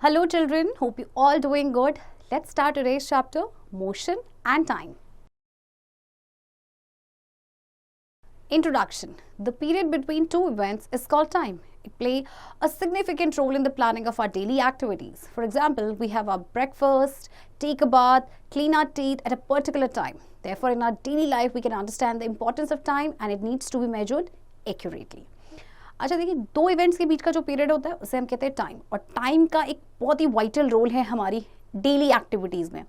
Hello children, hope you all doing good. Let's start today's chapter, Motion and Time. Introduction. The period between two events is called time. It plays a significant role in the planning of our daily activities. For example, we have our breakfast, take a bath, clean our teeth at a particular time. Therefore, in our daily life, we can understand the importance of time and it needs to be measured accurately. अच्छा देखिए, दो events के बीच का जो period होता है उसे हम कहते हैं टाइम, और टाइम का एक बहुत ही वाइटल रोल है हमारी डेली एक्टिविटीज़ में.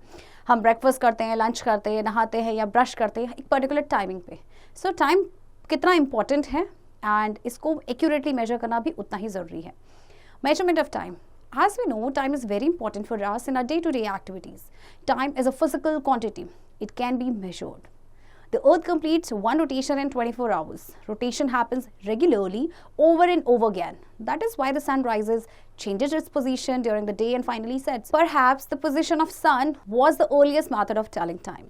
हम ब्रेकफास्ट करते हैं, लंच करते हैं, नहाते हैं या ब्रश करते हैं एक पर्टिकुलर टाइमिंग पे. सो टाइम कितना इंपॉर्टेंट है एंड इसको एक्यूरेटली मेजर करना भी उतना ही ज़रूरी है. Measurement of time. As we know, time is very important for us in our day-to-day activities. Time is a physical quantity. It can be measured. The earth completes one rotation in 24 hours. Rotation happens regularly over and over again. That is why the sun rises, changes its position during the day and finally sets. Perhaps the position of sun was the earliest method of telling time.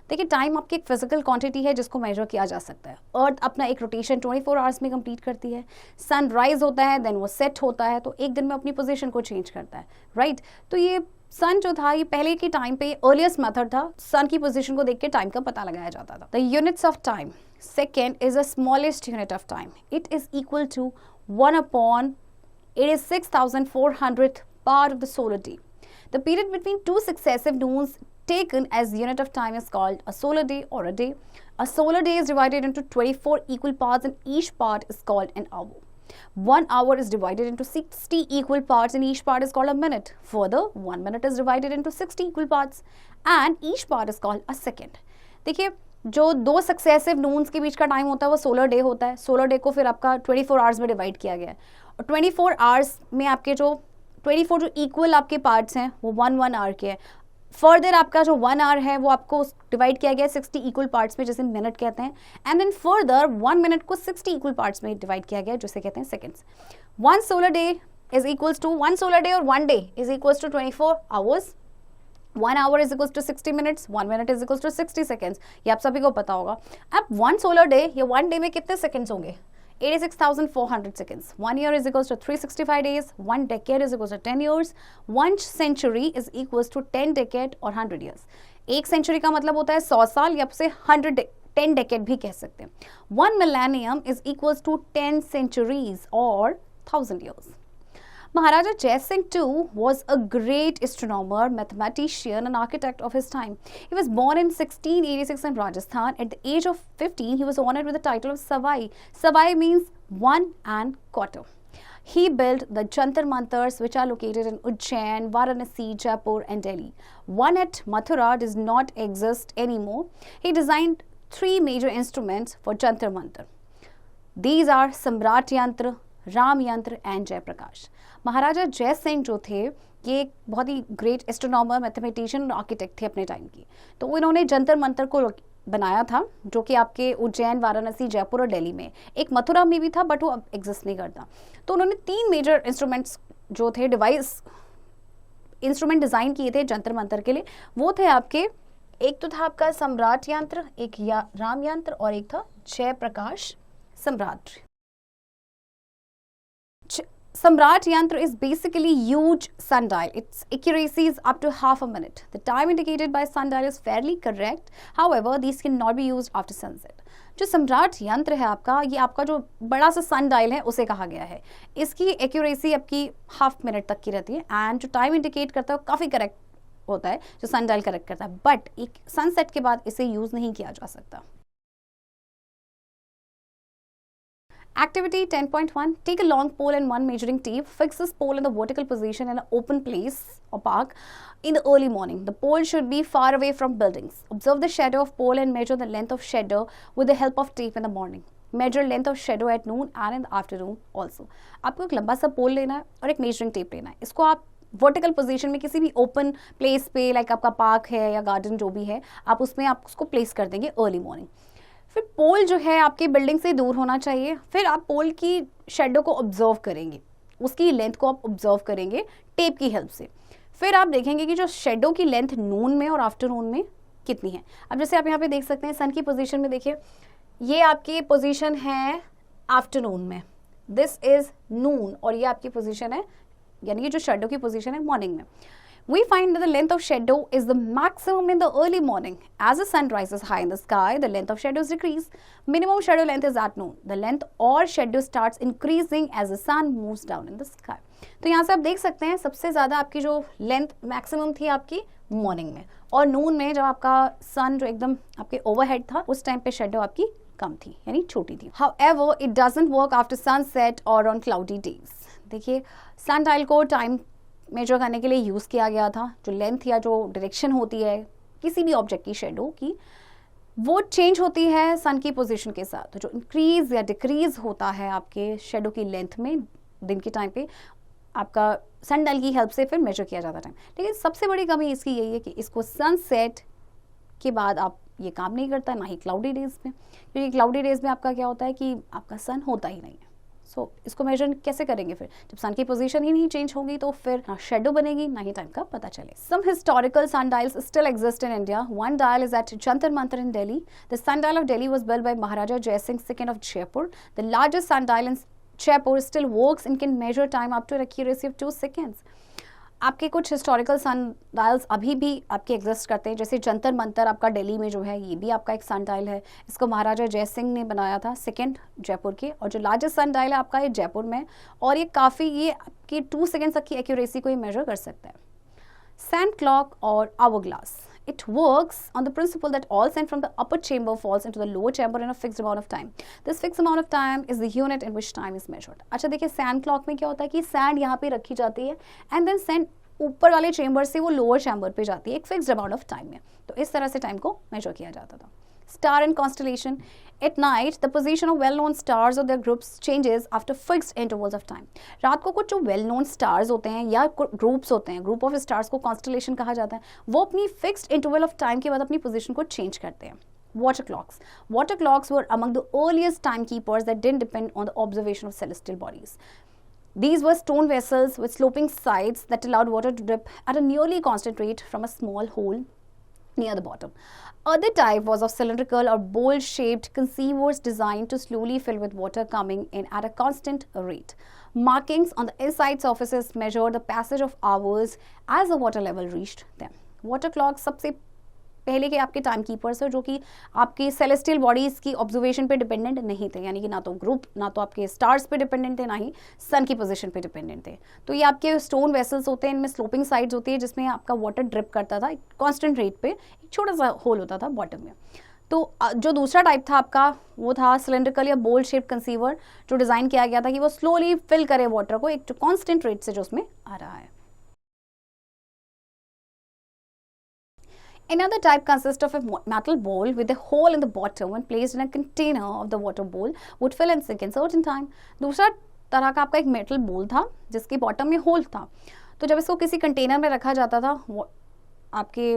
देखिए, time आपकी एक physical quantity है जिसको major किया जा सकता है. अर्थ अपना एक रोटेशन 24 आवर्स में कंप्लीट करती है. सन राइज होता है, देन वो सेट होता है, तो एक दिन में अपनी पोजीशन को चेंज करता है, राइट. तो ये सन जो था, ये पहले के टाइम पे अर्लीस्ट मेथड था. सन की पोजीशन को देख के टाइम का पता लगाया जाता था. The units of time. Second is the smallest unit of time. It is equal to 1/86,400th part of the solar day. The period between two successive noons taken as unit of time is called a solar day or a day. A solar day is divided into 24 equal parts and each part is called an hour. 1 hour is divided into 60 equal parts and each part is called a minute. Further, 1 minute is divided into 60 equal parts and each part is called a second. देखिए, जो दो successive Nunes के बीच का time होता है वो solar day होता है. सोलर डे को फिर आपका 24 आवर्स में डिवाइड किया गया है और 24 आवर्स में आपके जो 24 जो इक्वल आपके पार्ट्स हैं वो 1 आवर के हैं. फर्दर आपका जो 1 आवर है वो आपको डिवाइड किया गया है 60 इक्वल पार्ट्स में, जिसे मिनट कहते हैं. एंड देन फर्दर 1 मिनट को 60 इक्वल पार्ट्स में डिवाइड किया गया है, जिसे कहते हैं seconds. One solar day is equals to 1 solar day और 1 day is equals to 24 hours. 1 hour is equals to 60 minutes, 1 minute is equals to 60 seconds. ये आप सभी को पता होगा. अब 1 सोलर डे या 1 डे में कितने सेकंड्स होंगे? 86,400 seconds. 1 year is equals to 365 days. 1 decade is equals to 10 years. 1 century is equals to 10 decade और 100 years. एक सेंचुरी का मतलब होता है 100 साल या उसे 10 decade भी कह सकते हैं. 1 millennium is equals to 10 centuries or 1000 years. Maharaja Jai Singh too was a great astronomer, mathematician and architect of his time. He was born in 1686 in Rajasthan. At the age of 15, he was honored with the title of Savai. Savai means 1 and quarter. He built the Jantar Mantars, which are located in Ujjain, Varanasi, Jaipur and Delhi. One at Mathura does not exist anymore. He designed 3 major instruments for Jantar Mantar. These are Samrat Yantra, Ram यंत्र and Jayaprakash. महाराजा जय सिंह जो थे ये एक बहुत ही great astronomer, mathematician और architect थे अपने टाइम की. तो इन्होंने जंतर मंतर को बनाया था जो कि आपके उज्जैन, वाराणसी, जयपुर और दिल्ली में. एक मथुरा में भी था बट वो अब एग्जिस्ट नहीं करता. तो उन्होंने 3 मेजर इंस्ट्रूमेंट्स जो थे इंस्ट्रूमेंट डिज़ाइन किए थे जंतर मंतर के लिए. वो थे आपके, एक तो था आपका सम्राट यंत्र, एक राम यंत्र और एक था जयप्रकाश सम्राट. Samrat Yantra is basically huge sundial. Its accuracy is up to half a minute. The time indicated by sundial is fairly correct. However, these cannot be used after sunset. जो सम्राट यंत्र है आपका, ये आपका जो बड़ा सा सनडायल है उसे कहा गया है. इसकी एक्यूरेसी आपकी हाफ मिनट तक की रहती है एंड जो टाइम इंडिकेट करता है वो काफ़ी करेक्ट होता है, जो सनडायल करेक्ट करता है. बट एक सनसेट के बाद इसे यूज़ नहीं किया जा सकता. Activity 10.1. Take a long pole and 1 measuring tape. Fix this pole in the vertical position in an open place or park in the early morning. The pole should be far away from buildings. Observe the shadow of pole and measure the length of shadow with the help of tape in the morning. Measure length of shadow at noon and in the afternoon also. आपको एक लंबा सा पोल लेना है और एक measuring tape लेना है. इसको आप वर्टिकल पोजीशन में किसी भी ओपन प्लेस पे, लाइक आपका पार्क है या गार्डन जो भी है, आप उसमें आप उसको प्लेस कर देंगे अर्ली मॉर्निंग. फिर पोल जो है आपके बिल्डिंग से दूर होना चाहिए. फिर आप पोल की शेडो को ऑब्जर्व करेंगे, उसकी लेंथ को आप ऑब्जर्व करेंगे टेप की हेल्प से. फिर आप देखेंगे कि जो शेडो की लेंथ नून में और आफ्टरनून में कितनी है. अब जैसे आप यहाँ पे देख सकते हैं सन की पोजीशन में, देखिए ये आपकी पोजीशन है आफ्टरनून में, दिस इज नून, और ये आपकी पोजीशन है यानी कि जो शेडो की पोजीशन है मॉर्निंग में. We find that the length of shadow is the maximum in the early morning. As the sun rises high in the sky, the length of shadows decrease. Minimum shadow length is at noon. The length or shadow starts increasing as the sun moves down in the sky. तो यहाँ से आप देख सकते हैं सबसे ज़्यादा आपकी जो लेंथ मैक्सिमम थी आपकी मॉर्निंग में, और नून में जब आपका सन जो एकदम आपके ओवरहेड था उस टाइम पे शेडो आपकी कम थी, यानी छोटी थी. However, it doesn't work after sunset or on cloudy days. देखिए सनडायल को टाइम मेजर करने के लिए यूज़ किया गया था. जो लेंथ या जो डायरेक्शन होती है किसी भी ऑब्जेक्ट की शेडो की, वो चेंज होती है सन की पोजीशन के साथ. तो जो इंक्रीज या डिक्रीज होता है आपके शेडो की लेंथ में दिन के टाइम पे, आपका सनडायल की हेल्प से फिर मेजर किया जाता है टाइम. लेकिन सबसे बड़ी कमी इसकी यही है कि इसको सनसेट के बाद आप ये काम नहीं करता, ना ही क्लाउडी डेज में, क्योंकि क्लाउडी डेज में आपका क्या होता है कि आपका सन होता ही नहीं है. सो इसको मेजर कैसे करेंगे फिर, जब सन की पोजीशन ही नहीं चेंज होगी तो फिर ना शेडो बनेगी ना ही टाइम का पता चले. Some historical sundials still exist in India. One dial is at Jantar Mantar in Delhi. The sundial of Delhi was built by Maharaja Jai Singh II of Jaipur. The largest sundial in Jaipur still works and can measure time up to an accuracy of 2 seconds. आपके कुछ historical सनडायल्स अभी भी आपके exist करते हैं, जैसे जंतर मंतर आपका दिल्ली में जो है, ये भी आपका एक सनडायल है. इसको महाराजा जय सिंह ने बनाया था, सेकंड जयपुर के. और जो लार्जेस्ट सनडायल है आपका ये जयपुर में, और ये काफ़ी, ये आपकी 2 सेकेंड्स तक की एक्यूरेसी को ये मेजर कर सकता है. सैंड क्लॉक और hour glass. It works on the principle that all sand from the upper chamber falls into the lower chamber in a fixed amount of time. This fixed amount of time is the unit in which time is measured. अच्छा देखिए sand clock में क्या होता है कि sand यहाँ पे रखी जाती है एंड देन सैंड ऊपर वाले चेंबर से वो लोअर चैम्बर पे जाती है एक फिक्स्ड अमाउंट ऑफ टाइम में. तो इस तरह से टाइम को मेजर किया जाता था. Star and constellation. At night, the position of well-known stars or their groups changes after fixed intervals of time. रात को कुछ जो well-known stars होते हैं या ग्रुप्स होते हैं, ग्रुप ऑफ स्टार्स को constellation कहा जाता है, वो अपनी fixed interval of time के बाद अपनी position को change करते हैं. Water clocks. Water clocks were among the earliest timekeepers that didn't depend on the observation of celestial bodies. These were stone vessels with sloping sides that allowed water to drip at a nearly constant rate from a small hole near the bottom. Other type was of cylindrical or bowl-shaped conceivers designed to slowly fill with water coming in at a constant rate. Markings on the inside surfaces measured the passage of hours as the water level reached them. Water clocks सबसे पहले के आपके time keepers है जो कि आपकी celestial bodies की observation पे डिपेंडेंट नहीं थे, यानी कि ना तो ग्रुप, ना तो आपके स्टार्स पे डिपेंडेंट थे, ना ही सन की पोजीशन पे डिपेंडेंट थे. तो ये आपके स्टोन वेसल्स होते हैं, इनमें स्लोपिंग साइड्स होती है जिसमें आपका वाटर ड्रिप करता था कांस्टेंट रेट पे, एक छोटा सा होल होता था बॉटम में. तो जो दूसरा टाइप था आपका वो था सिलेंड्रिकल या बोल शेप कंसीवर, जो डिज़ाइन किया गया था कि वो स्लोली फिल करे वाटर को एक कॉन्स्टेंट रेट से जो उसमें आ रहा है. Another type consists of a metal bowl with a hole in the bottom. When placed in a container of the water bowl, would fill and sink in certain time. दूसरा तरह का आपका एक मेटल बोल था जिसके बॉटम में whole था. तो जब इसको किसी कंटेनर में रखा जाता था, आपके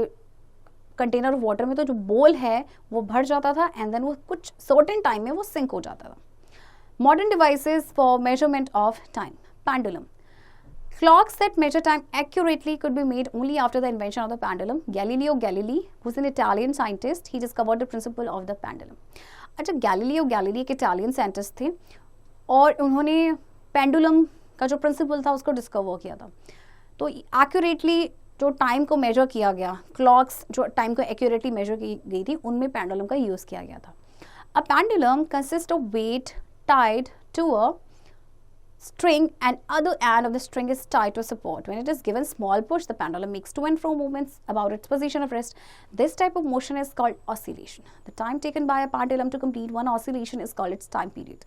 कंटेनर ऑफ वाटर में, तो जो बोल है वो भर जाता था एंड देन वो कुछ सर्टेन टाइम में वो सिंक हो जाता था. Modern devices for measurement of time. Pendulum. Clocks that measure time accurately could be made only after the invention of the pendulum. Galileo Galilei, who's an Italian scientist, he discovered the principle of the pendulum. अच्छा, Galileo Galilei एक Italian scientist थे और उन्होंने pendulum का जो principal था उसको discover किया था. तो एक्यूरेटली जो टाइम को मेजर किया गया, क्लॉक्स जो टाइम को एक्यूरेटली मेजर की गई थी, उनमें पेंडुलम का यूज़ किया गया था. A pendulum consist of weight tied to a string and other end of the string is tied to a support. When it is given small push, the pendulum makes to and fro movements about its position of rest. This type of motion is called oscillation. The time taken by a pendulum to complete one oscillation is called its time period.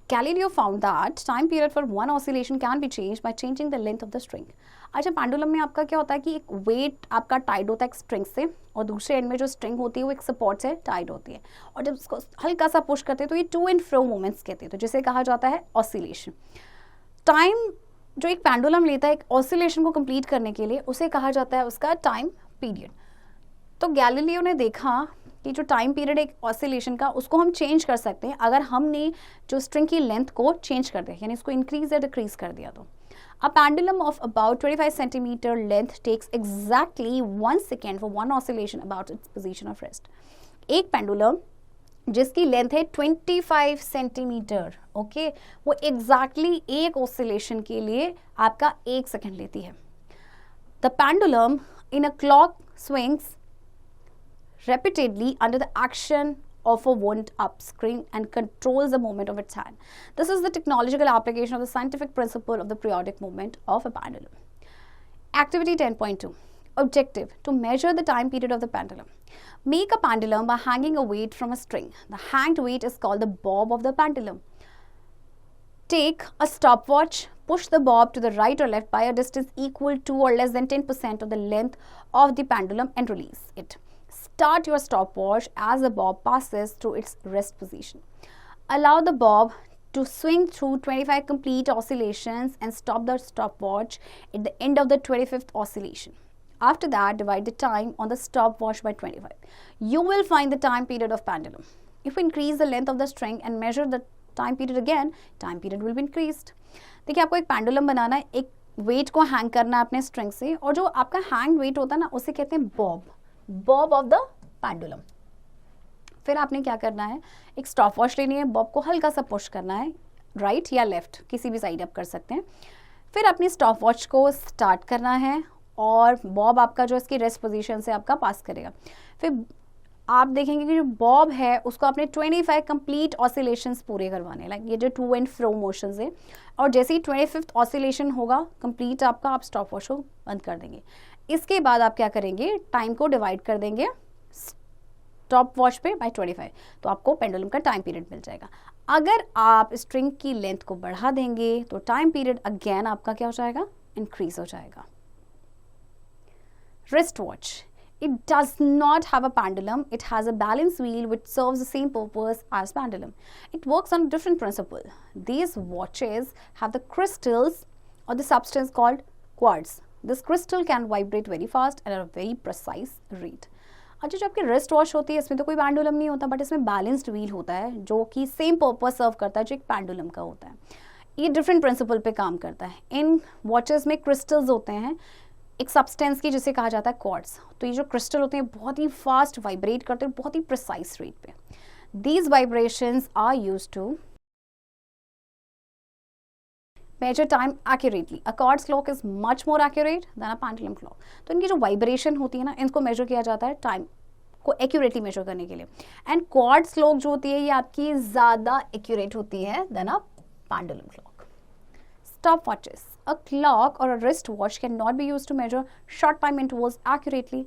Galileo found that time period for one oscillation can be changed by changing the length of the string. अच्छा, pendulum में आपका क्या होता है कि एक wait आपका Tide होता है एक स्ट्रिंग से, और दूसरे एंड में जो स्ट्रिंग होती है वो एक सपोर्ट से टाइड होती है, और जब उसको हल्का सा पुश करते हैं तो ये टू एंड फ्रो मूवमेंट्स कहते हैं, तो जिसे कहा जाता है ऑसिलेशन. टाइम जो एक पेंडुलम लेता है एक ऑसिलेशन को कंप्लीट करने के लिए, उसे कहा जाता है उसका टाइम पीरियड. तो गैलीलियो ने देखा कि जो टाइम पीरियड एक ऑसिलेशन का, उसको हम चेंज कर सकते हैं अगर हमने जो स्ट्रिंग की लेंथ को चेंज कर दिया, यानी उसको इंक्रीज या डिक्रीज कर दिया. तो a pendulum of about 25 centimeter length takes exactly 1 second for one oscillation about its position of rest. एक पेंडुलम जिसकी लेंथ है 25 सेंटीमीटर। ओके, वो एग्जैक्टली एक ऑसिलेशन के लिए आपका 1 सेकेंड लेती है। The pendulum in a clock swings repeatedly under the action of a wound up spring and controls the movement of its hand. This is the technological application of the scientific principle of the periodic movement of a pendulum. Activity 10.2. Objective: to measure the time period of the pendulum. Make a pendulum by hanging a weight from a string. The hanged weight is called the bob of the pendulum. Take a stopwatch, push the bob to the right or left by a distance equal to or less than 10% of the length of the pendulum and release it. Start your stopwatch as the bob passes through its rest position. Allow the bob to swing through 25 complete oscillations and stop the stopwatch at the end of the 25th oscillation. After that, divide the time on the stopwatch by 25. You will find the time period of pendulum. If we increase the length of the string and measure the time period again, time period will be increased. देखिए, आपको एक pendulum बनाना है, एक wait को hang करना है अपने string से, और जो आपका हैंग वेट होता है ना, उसे कहते हैं बॉब ऑफ द पेंडुलम। फिर आपने क्या करना है, एक स्टॉप वॉच लेनी है, बॉब को हल्का सा पुश करना है, राइट या लेफ्ट, किसी भी साइड आप कर सकते हैं। फिर अपनी स्टॉप वॉच को स्टार्ट करना है और बॉब आपका जो इसकी रेस्ट पोजीशन से आपका पास करेगा। फिर आप देखेंगे कि जो बॉब है उसको आपने 25 कंप्लीट ऑसिलेशंस पूरे करवाने, लाइक ये जो टू एंड फ्रो मोशंस है, और जैसे ही 25th ऑसिलेशन होगा कंप्लीट आपका, आप स्टॉप वॉच को बंद कर देंगे। इसके बाद आप क्या करेंगे, टाइम को डिवाइड कर देंगे स्टॉप वॉच पे बाय 25, तो आपको पेंडुलम का टाइम पीरियड मिल जाएगा। अगर आप स्ट्रिंग की लेंथ को बढ़ा देंगे तो टाइम पीरियड अगेन आपका क्या हो जाएगा, इंक्रीज हो जाएगा। Wrist watch, it does not have a pendulum. It has a balance wheel which serves the same purpose as pendulum. It works on a different principle. These watches have the crystals or the substance called quartz. This crystal can vibrate very fast and at a very precise rate. अच्छा, जो आपकी wrist watch होती है इसमें तो कोई pendulum नहीं होता, बट इसमें बैलेंस्ड व्हील होता है जो कि सेम पर्पस सर्व करता है जो एक पेंडुलम का होता है। ये डिफरेंट प्रिंसिपल पे काम करता है। इन वॉचेस में क्रिस्टल्स होते हैं एक सब्सटेंस की, जिसे कहा जाता है क्वार्ट्ज। तो ये जो क्रिस्टल होते हैं बहुत ही फास्ट वाइब्रेट करते हैं, बहुत ही प्रिसाइज रेट पे। These vibrations are used to measure time accurately. A quartz clock is much more accurate than a pendulum clock. तो इनकी जो वाइब्रेशन होती है ना, इनको मेजर किया जाता है टाइम को एक्यूरेटली मेजर करने के लिए। एंड क्वार्ट्ज क्लॉक जो होती है ये आपकी ज़्यादा एक्यूरेट होती है then a pendulum clock. Stop watches. A clock or a wrist watch cannot be used to measure short time intervals accurately.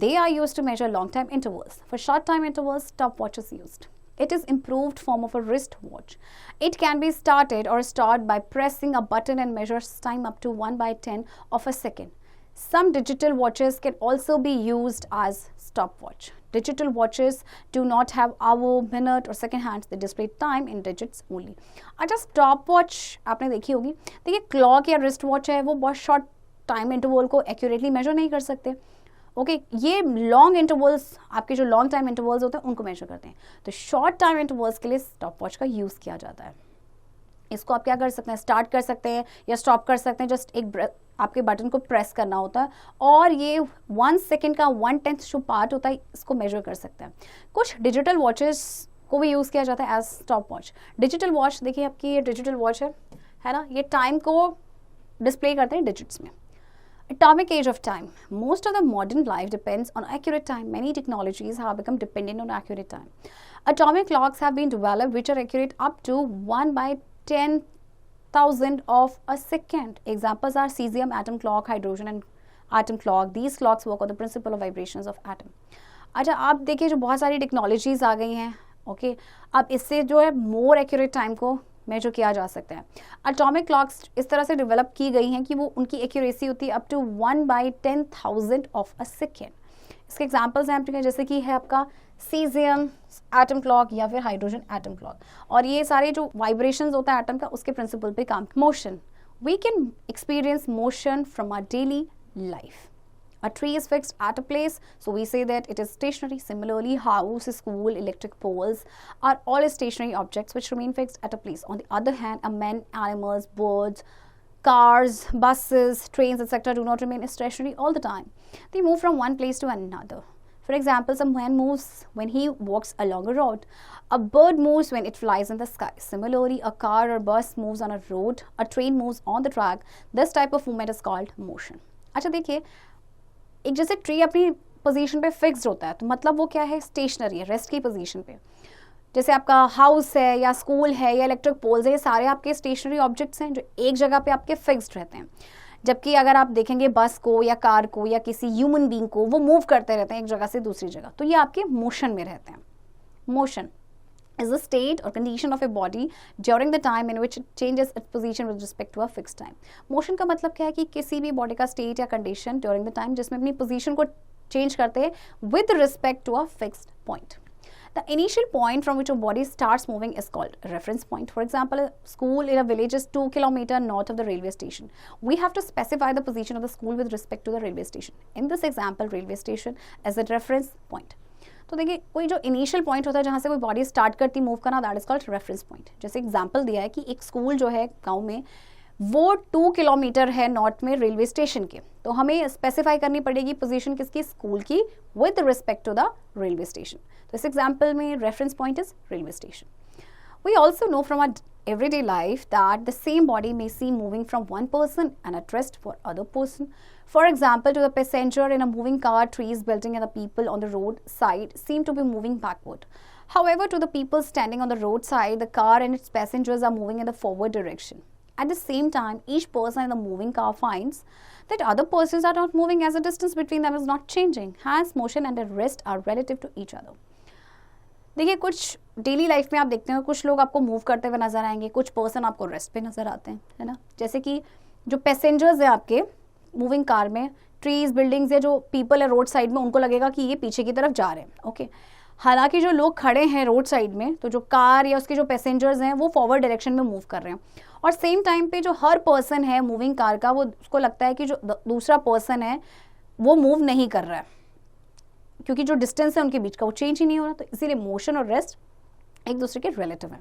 They are used to measure long time intervals. For short time intervals, stopwatch is used. It is improved form of a wrist watch. It can be started or stopped by pressing a button and measures time up to 1/10 of a second. Some digital watches can also be used as stopwatch. Digital watches do not have hour, minute or second hands. They display time in digits only. अच्छा, stopwatch आपने देखी होगी। देखिए, clock या wrist watch है वो बहुत short time interval को एक्यूरेटली मेजर नहीं कर सकते। ओके, ये लॉन्ग इंटरवल्स, आपके जो लॉन्ग टाइम इंटरवल्स होते हैं उनको मेजर करते हैं। तो शॉर्ट टाइम इंटरवल्स के लिए स्टॉप वॉच का यूज़ किया जाता है। इसको आप क्या कर सकते हैं, स्टार्ट कर सकते हैं या स्टॉप कर सकते हैं। जस्ट एक आपके बटन को प्रेस करना होता है और ये 1 सेकेंड का 1/10 जो पार्ट होता है इसको मेजर कर सकते हैं। कुछ डिजिटल वॉचेस को भी यूज़ किया जाता है as stop watch. Digital watch देखिए, आपकी ये डिजिटल वॉच है ना, ये टाइम को डिस्प्ले करते हैं डिजिट्स में। Atomic age of time. Most of the modern life depends on accurate time. Many technologies have become dependent on accurate time. Atomic clocks have been developed which are accurate up to 1/10,000 of a second. Examples are cesium atom clock, hydrogen and atom clock. These clocks work on the principle of vibrations of atom. अच्छा, आप देखिए जो बहुत सारी technologies आ गई हैं, okay, अब इससे जो है मोर एक्यूरेट टाइम को मेजर किया जा सकता है। एटॉमिक क्लॉक्स इस तरह से डेवलप की गई हैं कि वो उनकी एक्यूरेसी होती है up to 1/10,000 of a second. इसके एग्जांपल्स हैं आपके, जैसे कि है आपका सीजियम एटम क्लॉक या फिर हाइड्रोजन एटम क्लॉक। और ये सारे जो वाइब्रेशंस होता है एटम का, उसके प्रिंसिपल पे काम। Motion, we can experience motion from our daily life. A tree is fixed at a place, so we say that it is stationary. Similarly, house, school, electric poles are all stationary objects which remain fixed at a place. On the other hand, men, animals, birds, cars, buses, trains, etc. do not remain stationary all the time. They move from one place to another. For example, a man moves when he walks along a road. A bird moves when it flies in the sky. Similarly, a car or bus moves on a road. A train moves on the track. This type of movement is called motion. अच्छा देखिए, एक जैसे tree अपनी position पे fixed होता है, तो मतलब वो क्या है, स्टेशनरी है, रेस्ट की पोजीशन पे. जैसे आपका हाउस है या स्कूल है या इलेक्ट्रिक पोल्स है, ये सारे आपके स्टेशनरी ऑब्जेक्ट्स हैं जो एक जगह पे आपके फिक्स्ड रहते हैं. जबकि अगर आप देखेंगे बस को या कार को या किसी ह्यूमन बीइंग को, वो मूव करते रहते हैं एक जगह से दूसरी जगह, तो ये आपके मोशन में रहते हैं. Motion is a state or condition of a body during the time in which it changes its position with respect to a fixed time. Motion का मतलब क्या है कि किसी भी बॉडी का स्टेट या कंडीशन during the time जिसमें अपनी पोजीशन को चेंज करते हैं with respect to a fixed point. The initial point from which a body starts moving is called reference point. For example, a school in a village is 2 kilometers north of the railway station. We have to specify the position of the school with respect to the railway station. In this example, railway station is a reference point. तो देखिए, कोई जो initial point होता है जहाँ से कोई body start करती मूव करना, that is called reference point. जैसे एग्जांपल दिया है कि एक स्कूल जो है गांव में वो 2 किलोमीटर है नॉर्थ में रेलवे स्टेशन के, तो हमें स्पेसिफाई करनी पड़ेगी पोजीशन किसकी, स्कूल की, with respect to the railway station. तो इस एग्जांपल में reference point is railway station. We also know from our everyday life that the same body may seem moving from one person and at rest for other person. For example, to the passenger in a moving car, trees, building and the people on the road side seem to be moving backward. However, to the people standing on the roadside, the car and its passengers are moving in the forward direction. At the same time, each person in the moving car finds that other persons are not moving as the distance between them is not changing. Hence, motion and rest are relative to each other. देखिए, कुछ daily life में आप देखते हैं कुछ लोग आपको move करते हुए नजर आएंगे, कुछ पर्सन आपको रेस्ट पे नजर आते हैं, है ना. जैसे कि जो पैसेंजर्स हैं आपके मूविंग कार में, ट्रीज, बिल्डिंग्स या जो पीपल है रोड साइड में, उनको लगेगा कि ये पीछे की तरफ जा रहे हैं. ओके, हालांकि जो लोग खड़े हैं रोड साइड में, तो जो कार या उसके जो पैसेंजर्स हैं वो फॉरवर्ड डायरेक्शन में मूव कर रहे हैं. और सेम टाइम पे जो हर पर्सन है मूविंग कार का, वो उसको लगता है कि जो दूसरा पर्सन है वो मूव नहीं कर रहा है, क्योंकि जो डिस्टेंस है उनके बीच का वो चेंज ही नहीं हो रहा. तो इसीलिए मोशन और रेस्ट एक दूसरे के रिलेटिव है.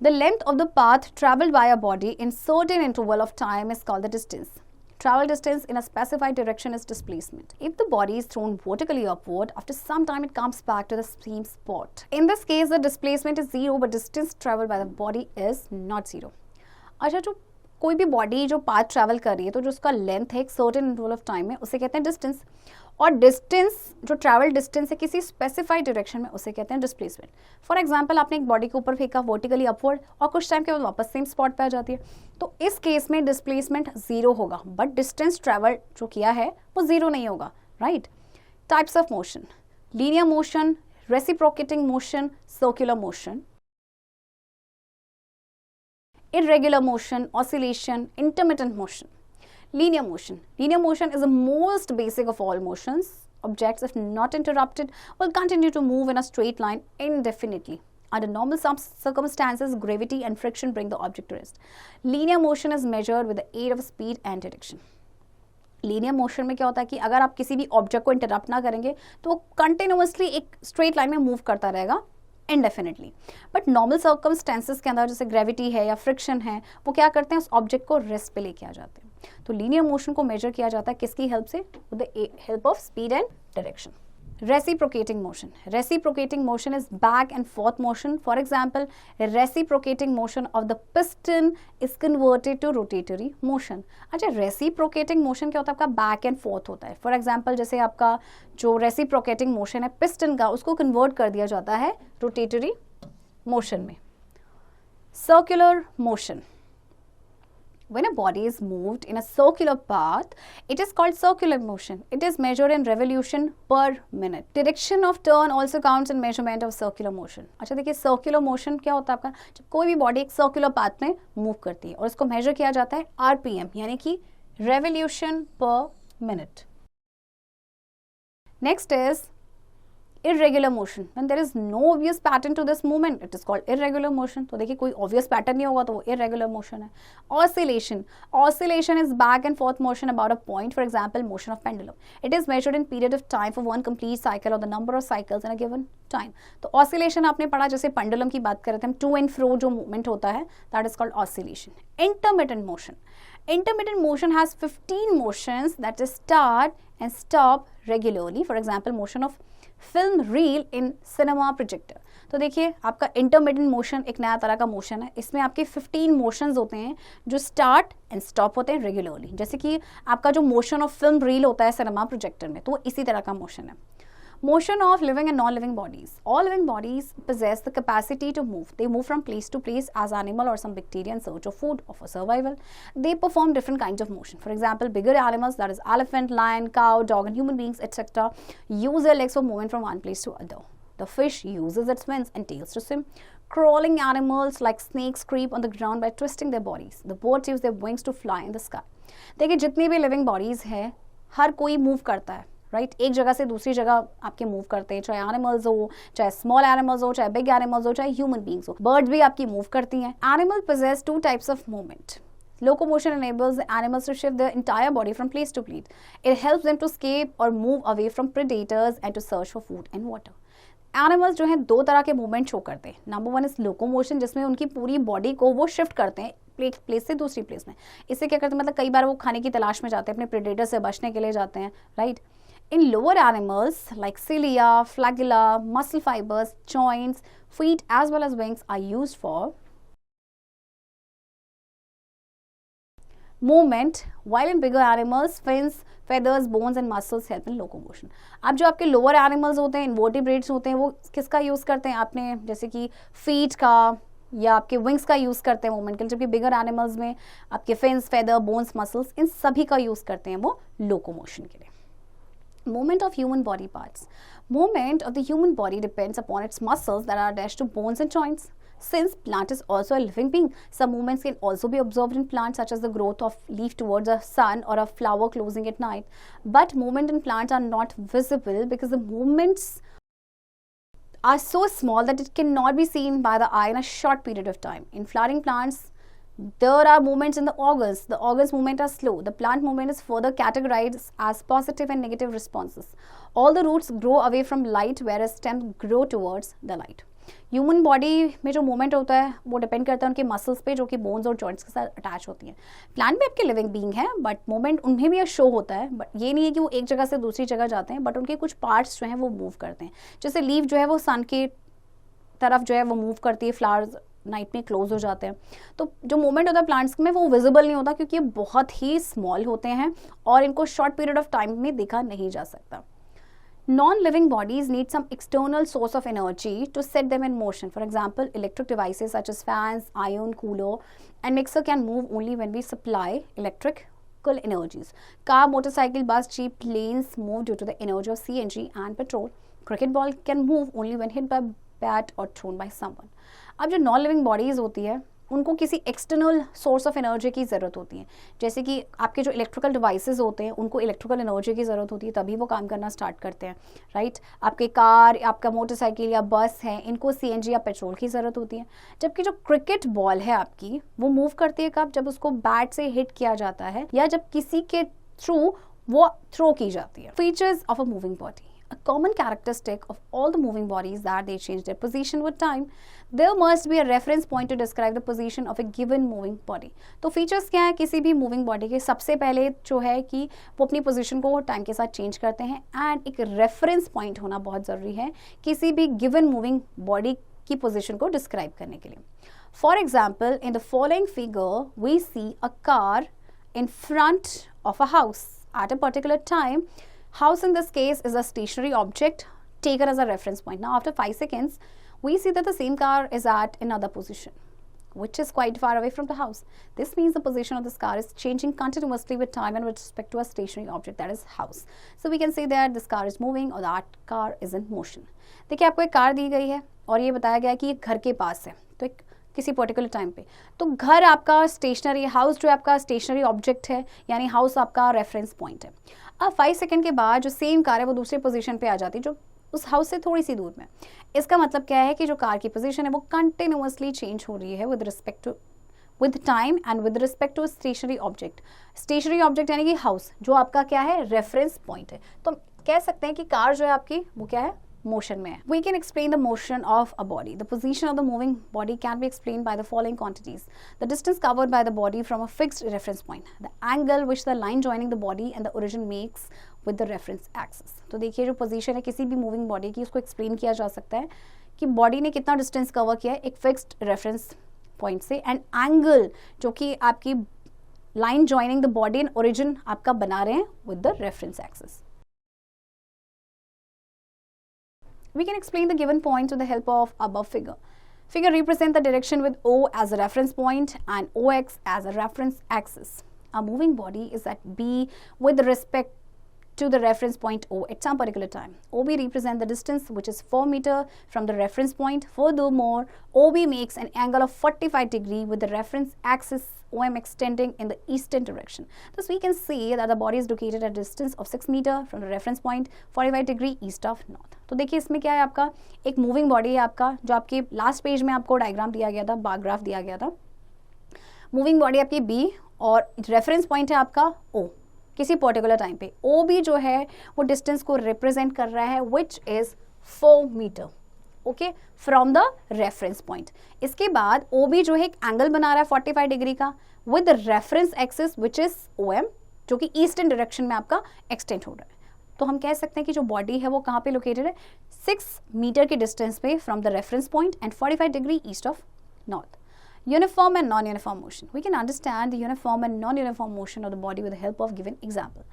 The length of the path travelled by a body in certain interval of time is called the distance. Travel distance in a specified direction is displacement. If the body is thrown vertically upward, after some time it comes back to the same spot. In this case, the displacement is zero, but distance traveled by the body is not zero. अच्छा, जो कोई भी body जो path travel कर रही है, तो जो उसका लेंथ है एक सर्टेन इंटरवल ऑफ टाइम में, उसे कहते हैं डिस्टेंस. और डिस्टेंस जो ट्रैवल डिस्टेंस है किसी स्पेसिफाइड डायरेक्शन में, उसे कहते हैं डिस्प्लेसमेंट. फॉर एग्जांपल, आपने एक बॉडी के ऊपर फेंका वर्टिकली अपवर्ड और कुछ टाइम के बाद वापस सेम स्पॉट पे आ जाती है, तो इस केस में डिस्प्लेसमेंट जीरो होगा, बट डिस्टेंस ट्रैवल जो किया है वो जीरो नहीं होगा. Right. Types of motion: linear motion, reciprocating motion, circular motion, irregular motion, oscillation, intermittent motion. Linear motion. Linear motion is the most basic of all motions. Objects, if not interrupted, will continue to move in a straight line indefinitely. Under normal circumstances, gravity and friction bring the object to rest. Linear motion is measured with the aid of speed and direction. Linear motion में क्या होता है कि अगर आप किसी भी object को इंटरप्ट ना करेंगे तो वो कंटिन्यूअसली एक स्ट्रेट लाइन में मूव करता रहेगा इंडेफिनेटली. बट नॉर्मल सर्कमस्टेंसेस के अंदर जैसे ग्रेविटी है या फ्रिक्शन है, वो क्या करते हैं, उस ऑब्जेक्ट को रेस्ट पे लेके आ जाते हैं. तो लीनियर मोशन को मेजर किया जाता है किसकी हेल्प से, with the help of speed and direction. Reciprocating motion. Reciprocating motion is back and forth motion. For example, reciprocating motion of the piston is converted to rotatory motion. अच्छा, reciprocating motion क्या होता है, आपका back and forth होता है. For example, जैसे आपका जो reciprocating motion है piston का, उसको convert कर दिया जाता है rotatory motion में. Circular motion. When a body is moved in a circular path, it is called circular motion. It is measured in revolution per minute. Direction of turn also counts in measurement of circular motion. अच्छा देखिए, circular motion क्या होता है आपका, जब कोई भी body एक सर्कुलर पाथ में मूव करती है और इसको मेजर किया जाता है RPM, यानी कि revolution per minute. Next is irregular motion. When there is no obvious pattern to this movement, it is called irregular motion. तो देखिए, कोई obvious pattern नहीं होगा तो वो irregular motion है. Oscillation. Oscillation is back and forth motion about a point. For example, motion of pendulum. It is measured in period of time for one complete cycle or the number of cycles in a given time. तो oscillation आपने पढ़ा, जैसे pendulum की बात कर रहे थे हम, to and fro जो movement होता है, that is called oscillation. Intermittent motion. Intermittent motion has 15 motions that is start and stop regularly. For example, motion of film reel in cinema projector. तो देखिए आपका इंटरमिटेंट मोशन एक नया तरह का मोशन है. इसमें आपके 15 मोशंस होते हैं जो स्टार्ट एंड स्टॉप होते हैं रेगुलरली. जैसे कि आपका जो मोशन ऑफ फिल्म रील होता है सिनेमा प्रोजेक्टर में, तो वो इसी तरह का मोशन है. Motion of living and non-living bodies. All living bodies possess the capacity to move. They move from place to place as animal or some bacteria in search of food or for survival. They perform different kinds of motion. For example, bigger animals, that is elephant, lion, cow, dog and human beings, etc. use their legs for movement from one place to other. The fish uses its fins and tails to swim. Crawling animals like snakes creep on the ground by twisting their bodies. The birds use their wings to fly in the sky. देखिए जितनी भी living bodies है, हर कोई move करता है. Right एक जगह से दूसरी जगह आपके मूव करते हैं, चाहे एनिमल्स हो, चाहे स्मॉल एनिमल्स हो, चाहे बिग एनिमल्स हो, चाहे ह्यूमन बींग्स हो. बर्ड्स भी आपकी मूव करती हैं. Animal possesses 2 types of movement. Locomotion enables the animals to shift their entire body from place to place. It helps them to escape or move away from predators and to search for food and water. Animals जो हैं 2 तरह के movement show करते हैं. Number 1 is locomotion, जिसमें उनकी पूरी body को वो शिफ्ट करते हैं प्लेस से दूसरी प्लेस में. इससे क्या करते हैं, मतलब कई बार वो खाने की तलाश में जाते हैं, अपने प्रेडेटर से बचने के लिए जाते हैं. Right. In lower animals like cilia, flagella, muscle fibers, joints, feet as well as wings are used for movement, while in bigger animals, fins, feathers, bones and muscles help in locomotion. अब जो आपके lower animals होते हैं, invertebrates होते हैं, वो किसका use करते हैं आपने, जैसे कि feet का या आपके विंग्स का यूज़ करते हैं मूवमेंट के लिए, जबकि बिगर एनिमल्स में आपके फिन्स, फेदर, बोन्स, मसल्स, इन सभी का यूज़ करते हैं वो लोकोमोशन के लिए. Movement of human body parts. Movement of the human body depends upon its muscles that are attached to bones and joints. Since plant is also a living being, some movements can also be observed in plants, such as the growth of leaf towards the sun or a flower closing at night. But movement in plants are not visible because the movements are so small that it cannot be seen by the eye in a short period of time. In flowering plants, there are movements in the organs. The organs movement are slow. The plant movement is further categorized as positive and negative responses. All the roots grow away from light, whereas stems grow towards the light. Human body में जो movement होता है वो depend करता है उनके muscles पे, जो कि बोन्स और जॉइंट्स के साथ अटैच होती हैं. प्लांट भी आपके लिविंग बीइंग है, बट मूवमेंट उनमें भी शो होता है. बट ये नहीं है कि वो एक जगह से दूसरी जगह जाते हैं, बट उनके कुछ पार्ट्स जो हैं वो मूव करते हैं. जैसे लीफ जो है वो सन के तरफ जो है वो मूव करती है, फ्लावर्स नाइट में क्लोज हो जाते हैं. तो जो मूवमेंट होता है प्लांट्स में वो विजिबल नहीं होता, क्योंकि ये बहुत ही स्मॉल होते हैं और इनको शॉर्ट पीरियड ऑफ टाइम में देखा नहीं जा सकता. Non-living bodies need some external source of energy to set them in motion. For example, electric devices such as fans, iron cooler, and mixer can move only when we supply electrical energies. Car, motorcycle, bus, jeep, planes move due to the energy of CNG and petrol. Cricket ball can move only when hit by bat or thrown by someone. अब जो non living bodies होती है उनको किसी external source of energy की ज़रूरत होती है. जैसे कि आपके जो इलेक्ट्रिकल डिवाइसेस होते हैं उनको इलेक्ट्रिकल एनर्जी की ज़रूरत होती है, तभी वो काम करना स्टार्ट करते हैं. राइट. आपके कार, आपका मोटरसाइकिल या बस है, इनको CNG या पेट्रोल की ज़रूरत होती है. जबकि जो क्रिकेट बॉल है आपकी, वो मूव करती है कब, जब उसको बैट से हिट किया जाता है या जब किसी के थ्रू वो थ्रो की जाती है. Features of a moving body. A common characteristic of all the moving bodies that they change their position with time. There must be a reference point to describe the position of a given moving body. तो features क्या है किसी भी moving body के? सबसे पहले जो है कि वो अपनी position को टाइम के साथ चेंज करते हैं, and एक reference point होना बहुत ज़रूरी है किसी भी given moving body की position को describe करने के लिए. For example, in the following figure, we see a car in front of a house at a particular time. House in this case is a stationary object taken as a reference point. Now after 5 seconds, we see that the same car is at another position, which is quite far away from the house. This means the position of this car is changing continuously with time and with respect to a stationary object, that is house. So we can say that this car is moving or that car is in motion. देखिए आपको एक car दी गई है और ये बताया गया है कि ये घर के पास है, तो एक किसी पर्टिकुलर टाइम पे. तो घर आपका स्टेशनरी, हाउस जो आपका स्टेशनरी ऑब्जेक्ट है, यानी हाउस आपका रेफरेंस पॉइंट है. अब 5 सेकंड के बाद जो सेम कार है वो दूसरी पोजीशन पे आ जाती है, जो उस हाउस से थोड़ी सी दूर में. इसका मतलब क्या है कि जो कार की पोजीशन है वो कंटिन्यूअसली चेंज हो रही है with time and with respect to stationary object. Stationary object यानी कि हाउस जो आपका क्या है, रेफरेंस पॉइंट है. तो हम कह सकते हैं कि कार जो है आपकी वो क्या है, मोशन में है. We can explain the motion of a body. The position of the moving body can be explained by the following quantities. The distance covered by the body from a fixed reference point. The angle which the line joining the body and the origin makes with the reference axis. तो देखिए जो position है किसी भी moving body की उसको explain किया जा सकता है कि बॉडी ने कितना डिस्टेंस कवर किया है एक फिक्स्ड रेफरेंस पॉइंट से, एंड एंगल जो कि आपकी line joining the body and origin आपका बना रहे हैं with the reference axis. We can explain the given points with the help of above figure. Figure represent the direction with O as a reference point and OX as a reference axis. A moving body is at B with respect to the reference point O at some particular time. OB represents the distance which is 4 meters from the reference point. Furthermore, OB makes an angle of 45 degrees with the reference axis OM extending in the eastern direction. Thus, we can see that the body is located at a distance of 6 meters from the reference point, 45 degrees east of north. तो देखिए इसमें क्या है, आपका एक moving body है आपका, जो आपके लास्ट पेज में आपको डायग्राम दिया गया था, बार ग्राफ दिया गया था. मूविंग बॉडी आपकी बी और रेफरेंस पॉइंट है आपका ओ किसी पर्टिकुलर टाइम पे. ओ बी जो है वो डिस्टेंस को रिप्रेजेंट कर रहा है which is 4 meter okay from the reference point. इसके बाद ओ बी जो है एक एंगल बना रहा है 45 डिग्री का with the reference axis which is O M, जो कि ईस्टर्न डायरेक्शन में आपका एक्सटेंड हो रहा है. तो हम कह सकते हैं कि जो बॉडी है वो कहाँ पे लोकेटेड है, 6 मीटर के डिस्टेंस पे from the reference point and 45 degree east of north. Uniform and non-uniform motion. We can understand the uniform and non-uniform motion of the body with the help of given example.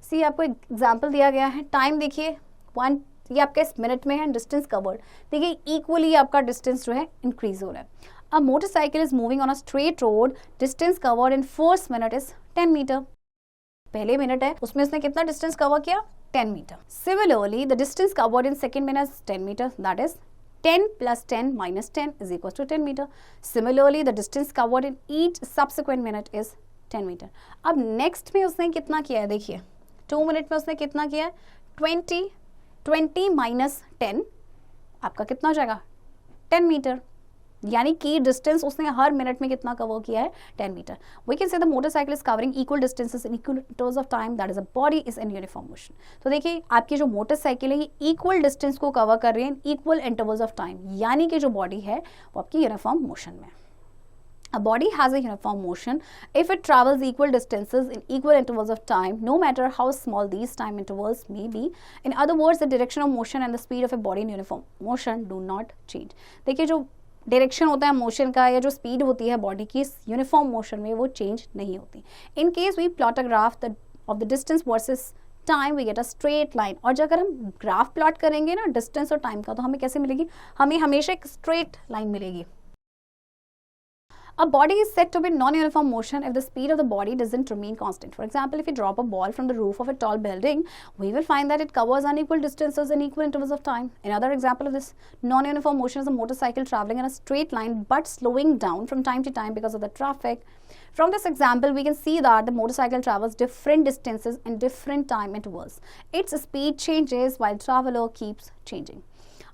See, आपको एक example दिया गया है. Time देखिए 1, ये आपके इस minute में है. डिस्टेंस कवर्ड देखिए इक्वली आपका डिस्टेंस जो है इंक्रीज हो रहा है. A motorcycle is moving on a straight road. Distance covered in first minute is 10 meter. पहले मिनट है उसमें उसने कितना डिस्टेंस कवर किया, 10 meter. Similarly the distance covered in second minute is 10 meter, that is 10 plus 10 minus 10 is equal to 10 meter. Similarly, the distance covered in each subsequent minute is 10 meter. अब next में उसने कितना किया है, देखिए 2 minute में उसने कितना किया है, 20 minus 10 आपका कितना हो जाएगा, 10 मीटर. यानी कि डिस्टेंस उसने हर मिनट में कितना कवर किया है, 10 meter. We can say the motorcycle is covering equal distances in equal intervals of time, that is a body is in uniform motion. तो देखिए आपकी जो मोटरसाइकिल है ये इक्वल डिस्टेंस को कवर कर रही है इन इक्वल इंटरवल्स ऑफ टाइम, यानी कि जो बॉडी है वो आपकी यूनिफॉर्म मोशन में. A body has a uniform motion if it travels equal distances in equal intervals of time, no matter how small these time intervals may be. In other words, the direction of motion and the speed of a body in uniform motion do not change. देखिए जो direction होता है motion का या जो speed होती है body की यूनिफॉर्म मोशन में वो चेंज नहीं होती. In case we plot a graph of the distance versus time we get a straight line. और जब अगर हम ग्राफ प्लॉट करेंगे ना डिस्टेंस और टाइम का, तो हमें कैसे मिलेगी, हमें हमेशा एक स्ट्रेट लाइन मिलेगी. A body is said to be non-uniform motion if the speed of the body doesn't remain constant. For example, if you drop a ball from the roof of a tall building, we will find that it covers unequal distances in equal intervals of time. Another example of this non-uniform motion is a motorcycle traveling in a straight line but slowing down from time to time because of the traffic. From this example, we can see that the motorcycle travels different distances in different time intervals. Its speed changes while traveler keeps changing.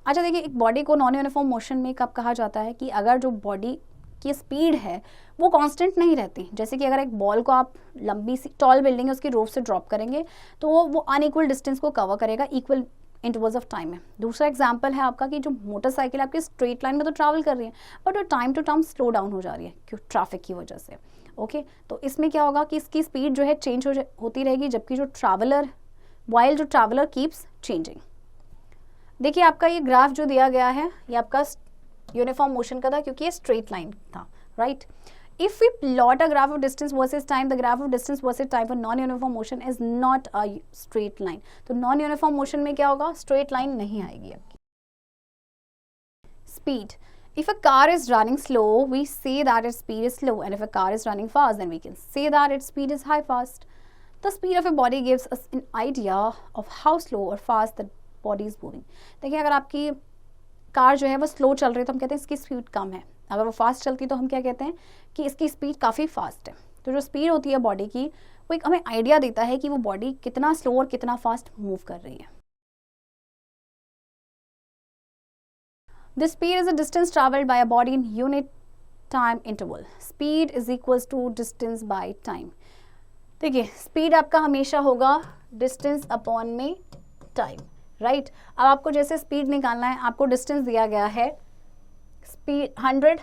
अच्छा देखिए, एक body को non uniform motion में कब कहा जाता है कि अगर जो बॉडी की स्पीड है वो कांस्टेंट नहीं रहती. जैसे कि अगर एक बॉल को आप लंबी सी टॉल बिल्डिंग है उसकी रूफ से ड्रॉप करेंगे तो वो अनइक्वल डिस्टेंस को कवर करेगा इक्वल इंटरवल्स ऑफ टाइम में. दूसरा एग्जांपल है आपका कि जो मोटरसाइकिल आपकी स्ट्रेट लाइन में तो ट्रैवल कर रही है बट वो time to time slow down हो जा रही है क्यों, ट्रैफिक की वजह से. ओके तो इसमें क्या होगा कि इसकी स्पीड जो है चेंज होती रहेगी, जबकि जो ट्रैवलर कीप्स चेंजिंग. देखिए आपका ये ग्राफ जो दिया गया है ये आपका यूनिफॉर्म मोशन का था क्योंकि ये स्ट्रेट लाइन था, right. If we plot a graph of distance versus time, the graph of distance versus time for non uniform motion is not a straight line. तो नॉन यूनिफॉर्म मोशन में क्या होगा, straight line नहीं आएगी आपकी. Speed, if a car is running slow, we say that its speed is slow, and if a car is running fast, then we can say that its speed is high fast. The speed of a body gives us an idea of how slow or fast the body is moving. देखिए अगर आपकी car जो है वो slow चल रही है तो हम कहते हैं इसकी स्पीड कम है. अगर वो फास्ट चलती है तो हम क्या कहते हैं कि इसकी स्पीड काफ़ी फास्ट है. तो जो स्पीड होती है बॉडी की वो एक हमें आइडिया देता है कि वो बॉडी कितना स्लो और कितना फास्ट मूव कर रही है. This speed is a distance traveled by a body in unit time interval. Speed is equals to distance by time. देखिए स्पीड आपका हमेशा होगा डिस्टेंस अपॉन में टाइम, राइट। अब आपको जैसे स्पीड निकालना है, आपको डिस्टेंस दिया गया है, speed 100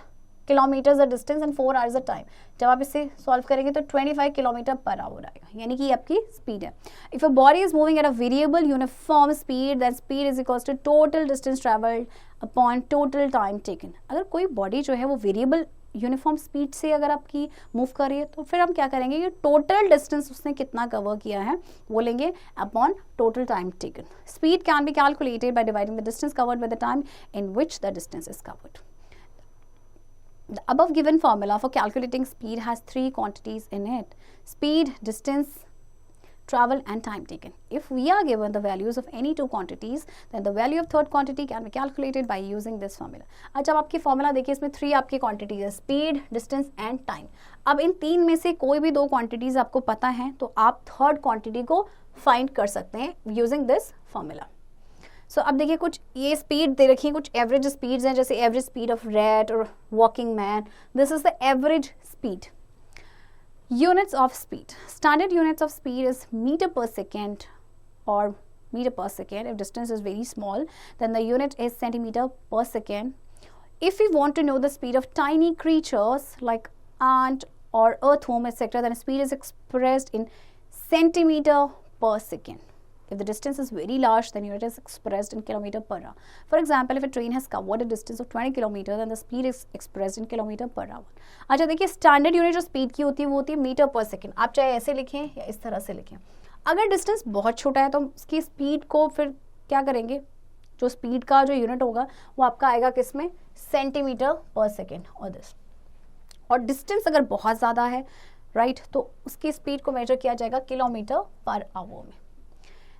kilometres a distance and 4 hours a time. जब आप इसे सॉल्व करेंगे तो 25 किलोमीटर पर आवर आएगा, यानी कि आपकी स्पीड है। If a body is moving at a variable uniform speed, that speed is equals to total distance travelled upon total time taken. अगर कोई बॉडी जो है वो वेरिएबल यूनिफॉर्म स्पीड से अगर आपकी मूव कर रही है तो फिर हम क्या करेंगे, ये टोटल डिस्टेंस उसने कितना कवर किया है वो लेंगे upon total time taken. Speed can be calculated by dividing the distance covered by the time in which the distance is covered. The above given formula for calculating speed has 3 quantities in it: speed, distance travel and time taken. If we are given the values of any 2 quantities, then the value of third quantity can be calculated by using this formula. अच्छा, अब आपकी formula देखिए, इसमें 3 आपकी quantities है, speed, distance and time. अब इन 3 में से कोई भी 2 क्वांटिटीज आपको पता है तो आप थर्ड क्वांटिटी को फाइंड कर सकते हैं यूजिंग दिस फॉर्मूला। सो अब देखिए, कुछ ये स्पीड दे रखी है, कुछ एवरेज स्पीड्स हैं, जैसे एवरेज स्पीड ऑफ रैट और walking man. This is the average speed. Units of speed, standard units of speed is meter per second और meter per second. If distance is very small then the unit is centimeter per second. If we want to know the speed of tiny creatures like ant or earthworm etc., then speed is expressed in centimeter per second. If the distance is very large, then unit is expressed in kilometer per hour. For example, if a train has covered a distance of 20 kilometer, then the speed is expressed in kilometer per hour. अच्छा देखिए, standard unit जो speed की होती है वो होती है metre per second. आप चाहे ऐसे लिखें या इस तरह से लिखें। अगर डिस्टेंस बहुत छोटा है तो उसकी स्पीड को फिर क्या करेंगे, जो स्पीड का जो यूनिट होगा वो आपका आएगा किस में, सेंटीमीटर पर सेकेंड और दिस। और डिस्टेंस अगर बहुत ज़्यादा है, राइट, तो उसकी स्पीड को मेजर किया जाएगा किलोमीटर पर आवर में।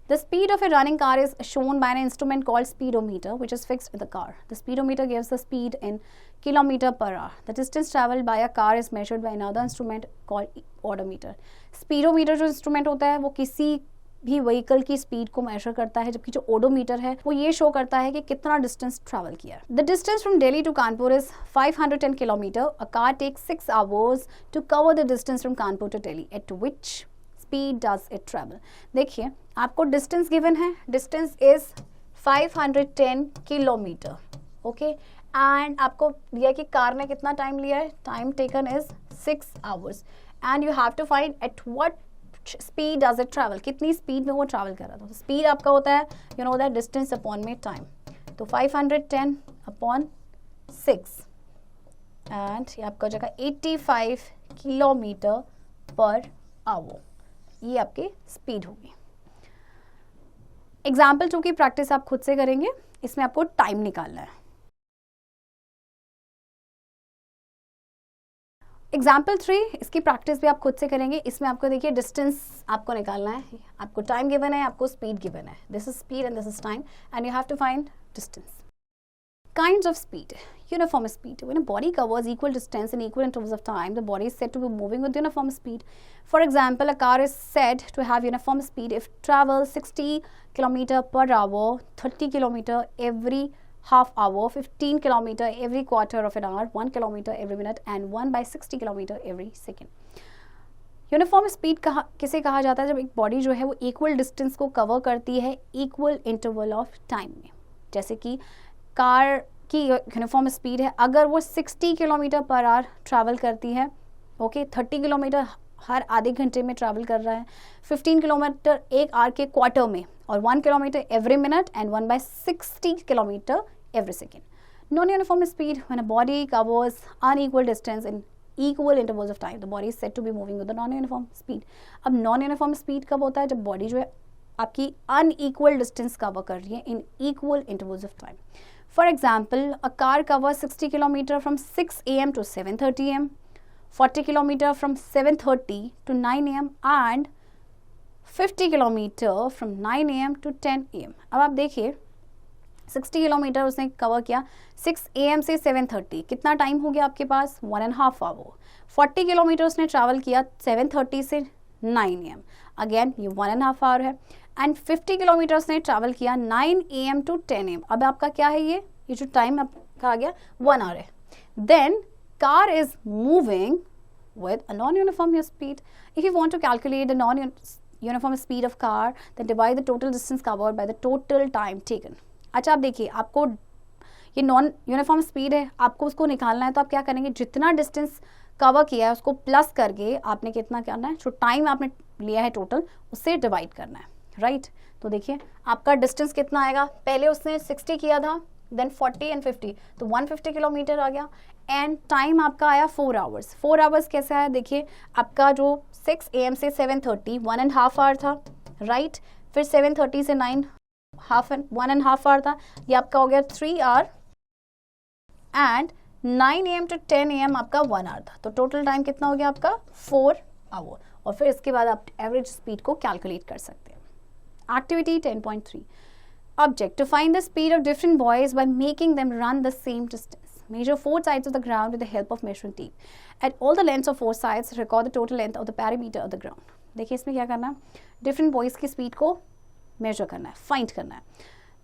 The speed of a running car is shown by an instrument called speedometer, which is fixed in the car. The speedometer gives the speed in kilometer per hour. The distance traveled by a car is measured by another instrument called odometer. Speedometer जो instrument होता है वो किसी भी vehicle की speed को major करता है, जबकि जो ओडोमीटर है वो ये शो करता है कि कितना डिस्टेंस ट्रैवल किया है। The distance from Delhi to Kanpur is 510 kilometer. A car takes 6 hours to cover the distance from Kanpur to Delhi. At which speed does it travel. देखिए, आपको डिस्टेंस गिवन है, distance is 510 kilometer, okay, and आपको दिया कि car ने कितना टाइम लिया है, time taken is 6 hours, and you have to find at what speed does it travel, कितनी स्पीड में वो ट्रैवल कर रहा था। स्पीड आपका होता है, you know that, distance upon में टाइम। तो 510 अपॉन 6 एंड ये आपका हो जाएगा 85 किलोमीटर पर आवर। ये आपकी स्पीड होगी। एग्जाम्पल 2 की प्रैक्टिस आप खुद से करेंगे, इसमें आपको टाइम निकालना है। एग्जाम्पल 3, इसकी प्रैक्टिस भी आप खुद से करेंगे। इसमें आपको देखिए डिस्टेंस आपको निकालना है, आपको टाइम गिवन है, आपको स्पीड गिवन है। This is speed and this is time and you have to find distance. Kinds of speed. Uniform speed. When a body covers equal distance in equal intervals of time, the body is said to be moving with uniform speed. For example, a car is said to have uniform speed if travels 60 km per hour, 30 km every half hour, 15 km every quarter of an hour, 1 km every minute, and 1/60 km every second. Uniform speed किसे कहा जाता है, जब एक body जो है वो equal distance को कवर करती है इक्वल इंटरवल ऑफ टाइम में। जैसे कि कार की यूनिफॉर्म स्पीड है, अगर वो 60 किलोमीटर पर आवर ट्रैवल करती है, ओके, 30 किलोमीटर हर आधे घंटे में ट्रैवल कर रहा है, 15 किलोमीटर एक आवर के क्वार्टर में, और 1 kilometre every minute and 1/60 kilometre every second. Non uniform speed, when a body covers unequal distance in equal intervals of time, the body is said to be moving with the non-uniform speed. अब non-uniform speed कब होता है, जब body जो है आपकी unequal distance cover कर रही है in equal intervals of time. For example, a car covers 60 km from 6 a.m. to 7:30 a.m., 40 km from 7:30 to 9 a.m. and 50 km from 9 a.m. to 10 a.m. अब आप देखिए 60 किलोमीटर उसने कवर किया 6 AM से 7:30, कितना टाइम हो गया आपके पास, 1.5 आवर। 40 किलोमीटर उसने ट्रैवल किया 7:30 से 9 AM, अगेन ये 1.5 आवर है। एंड 50 किलोमीटर उसने ट्रैवल किया 9 AM to 10 AM। अब आपका क्या है, ये जो टाइम आपका आ गया 1 आवर है। Then car is moving with a non-uniform speed. If you want to calculate the uniform speed of car than divide the total distance covered by the total time taken. अच्छा आप देखिए, आपको ये non uniform speed है, आपको उसको निकालना है, तो आप क्या करेंगे, जितना डिस्टेंस कवर किया है उसको प्लस करके आपने कितना करना है, जो टाइम आपने लिया है टोटल उससे डिवाइड करना है, राइट। तो देखिए आपका डिस्टेंस कितना आएगा, पहले उसने 60 किया था, देन 40 एंड 50, तो 150 किलोमीटर आ गया, एंड टाइम आपका आया 4 आवर्स। 4 आवर्स कैसे आया, देखिए आपका जो 6 AM से 7:30 1.5 आवर था, राइट। फिर 7:30 से 9 1.5 आवर था, ये आपका हो गया 3 our, and 9 AM to 10 AM आपका 1 आवर था, तो टोटल टाइम कितना हो गया आपका 4 आवर। और फिर इसके बाद आप एवरेज स्पीड को कैलकुलेट कर सकते हैं। Activity 10.3 Object to find the speed of different boys by making them run the same distance. Measure 4 sides of the ground with the help of measuring tape. At all the lengths of 4 sides, record the total length of the perimeter of the ground. देखिए इसमें क्या करना है, different boys की speed को major करना है, find करना है।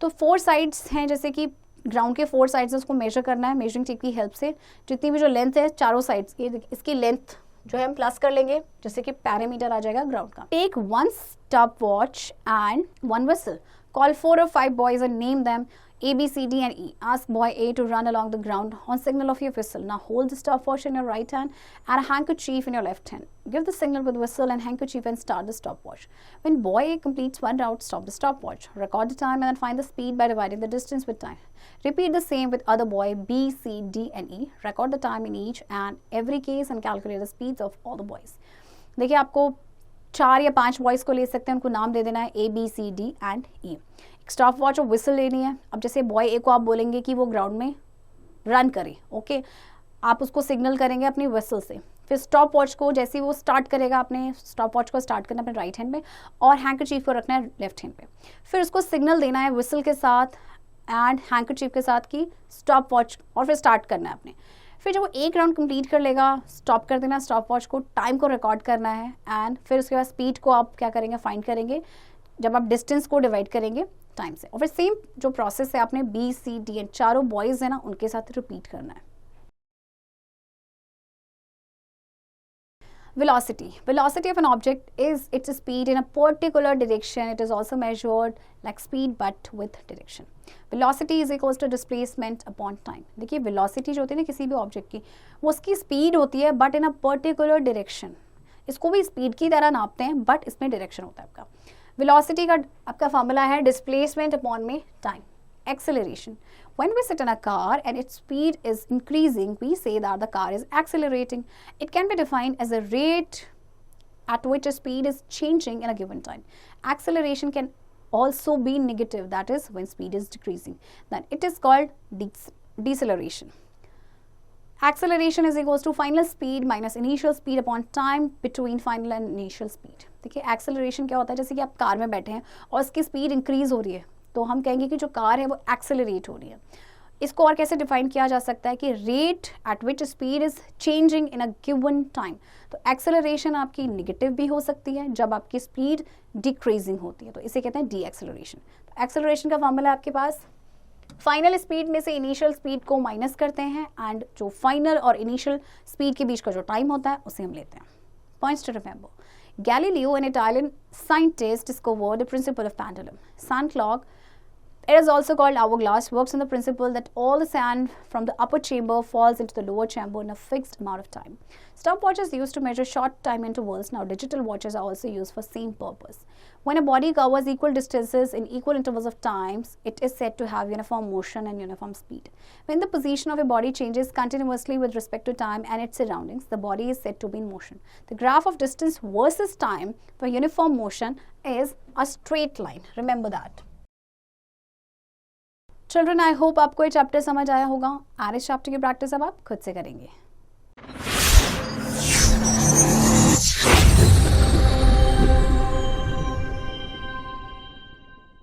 तो 4 साइड्स हैं, जैसे कि ग्राउंड के 4 साइड्स है, उसको मेजर करना है मेजरिंग टेप की हेल्प से। जितनी भी जो लेंथ है चारों साइड्स की, इसकी लेंथ जो है हम प्लस कर लेंगे, जैसे कि पैरामीटर आ जाएगा ग्राउंड का। Take 1 stop watch and 1 whistle. Call 4 or 5 boys and name them A, B, C, D, and E. Ask boy A to run along the ground on signal of your whistle. Now hold the stopwatch in your right hand and a handkerchief in your left hand. Give the signal with whistle and handkerchief and start the stopwatch. When boy A completes one route, stop the stopwatch. Record the time and then find the speed by dividing the distance with time. Repeat the same with other boy B, C, D, and E. Record the time in each and every case and calculate the speeds of all the boys. देखिए आपको 4 या 5 boys को ले सकते हैं, उनको नाम दे देना है A, B, C, D and E। Stop watch और विसल लेनी है। अब जैसे बॉय ए को आप बोलेंगे कि वो ग्राउंड में रन करे, ओके, आप उसको सिग्नल करेंगे अपनी विसल से। फिर स्टॉप वॉच को जैसे ही वो स्टार्ट करेगा, अपने स्टॉप वॉच को स्टार्ट करना अपने राइट हैंड में और हैंकरचीफ को रखना है लेफ्ट हैंड पे। फिर उसको सिग्नल देना है विसल के साथ एंड हैंकरचीफ के साथ कि स्टॉप वॉच, और फिर स्टार्ट करना है अपने। फिर जब वो एक राउंड कंप्लीट कर लेगा, स्टॉप कर देना स्टॉप वॉच को, टाइम को रिकॉर्ड करना है एंड फिर उसके बाद स्पीड को आप क्या करेंगे, फाइंड करेंगे जब आप डिस्टेंस को डिवाइड करेंगे टाइम से। और फिर सेम जो प्रोसेस है आपने B, C, D एंड चारों बॉयज़ है ना उनके साथ रिपीट करना है। Velocity. Velocity of an object is its speed in a particular direction. It is also measured like speed but with direction. Velocity is equals to displacement upon time. देखिए velocity जो होती है ना किसी भी ऑब्जेक्ट की, वो उसकी स्पीड होती है but in a particular direction. इसको भी स्पीड की तरह नापते हैं बट इसमें डायरेक्शन होता है आपका। वेलोसिटी का आपका फॉर्मूला है डिस्प्लेसमेंट अपॉन में time, acceleration. When we sit in a car and its speed is increasing, we say that the car is accelerating. It can be defined as a rate at which a speed is changing in a given time. Acceleration can also be negative, that is when speed is decreasing. Then it is called deceleration. Acceleration is equals to final speed minus initial speed upon time between final and initial speed. देखिए acceleration क्या होता है, जैसे कि आप car में बैठे हैं और उसकी स्पीड इंक्रीज हो रही है तो हम कहेंगे कि जो कार है वो एक्सेलरेट हो रही है। इसको और कैसे डिफाइन किया जा सकता है कि rate at which speed is changing in a given time. तो एक्सेलरेशन आपकी नेगेटिव भी हो सकती है जब आपकी स्पीड डिक्रीजिंग होती है, तो इसे कहते हैं डी एक्सेलरेशन। तो एक्सेलरेशन का फॉर्मूला आपके पास, फाइनल स्पीड में से इनिशियल स्पीड को माइनस करते हैं एंड जो फाइनल और इनिशियल स्पीड के बीच का जो टाइम होता है उसे हम लेते हैं। Points to remember, Galileo, an Italian scientist, discovered the principle of pendulum. Sand clock, it is also called hourglass, works on the principle that all the sand from the upper chamber falls into the lower chamber in a fixed amount of time. Stopwatch is used to measure short time intervals. Now digital watches are also used for same purpose. When a body covers equal distances in equal intervals of times, it is said to have uniform motion and uniform speed. When the position of a body changes continuously with respect to time and its surroundings, the body is said to be in motion. The graph of distance versus time for uniform motion is a straight line. Remember that. Children, I hope आपको ये chapter समझ आया होगा और इस chapter की practice अब आप खुद से करेंगे।